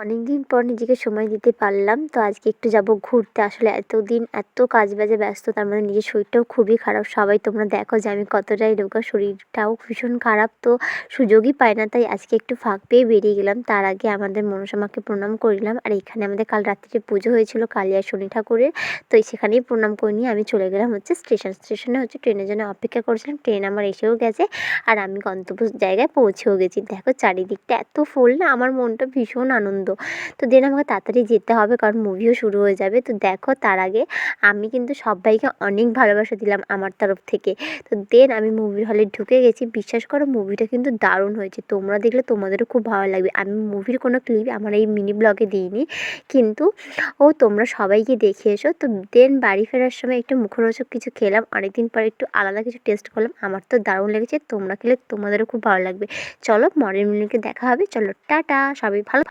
অনেকদিন পর নিজেকে সময় দিতে পারলাম। তো আজকে একটু যাব ঘুরতে। আসলে এতদিন এত কাজবাজে ব্যস্ত, তার মধ্যে নিজের শরীরটাও খুবই খারাপ। সবাই তোমরা দেখো যে আমি কতটাই রোগা, শরীরটাও ভীষণ খারাপ। তো সুযোগই পাই না, তাই আজকে একটু ফাঁক পেয়ে বেরিয়ে গেলাম। তার আগে আমাদের মনসা মাকে প্রণাম করলাম। আর এখানে আমাদের কাল রাত্রিরে পুজো হয়েছিল কালিয়া শনি ঠাকুরের। তো সেখানেই প্রণাম করে নিয়ে আমি চলে গেলাম স্টেশনে ট্রেনের জন্য অপেক্ষা করছিলাম। ট্রেন আমার এসেও গেছে আর আমি গন্তব্য জায়গায় পৌঁছেও গেছি। দেখো চারিদিকটা এত ফুল না, আমার মনটা ভীষণ আনন্দ। তো দেন আমাকে তাড়াতাড়ি যেতে হবে, কারণ মুভিও শুরু হয়ে যাবে। তো দেখো তার আগে আমি কিন্তু সব্বাইকে অনেক ভালোবাসা দিলাম আমার তরফ থেকে। তো দেন আমি মুভি হলে ঢুকে গেছি। বিশ্বাস করো মুভিটা কিন্তু দারুণ হয়েছে। তোমরা দেখলে তোমাদেরও খুব ভালো লাগবে। আমি মুভির কোনো ক্লিপ আমার এই মিনি ব্লগে দিইনি, কিন্তু তোমরা সবাইকে দেখে এসো। তো দেন বাড়ি ফেরার সময় একটু মুখরোচক কিছু খেলাম। অনেকদিন পর একটু আলাদা কিছু টেস্ট করলাম। আমার তো দারুণ লেগেছে। তোমরা খেলে তোমাদেরও খুব ভালো লাগবে। চলো পরের মিনিটে দেখা হবে। চলো টাটা, সবাই ভালো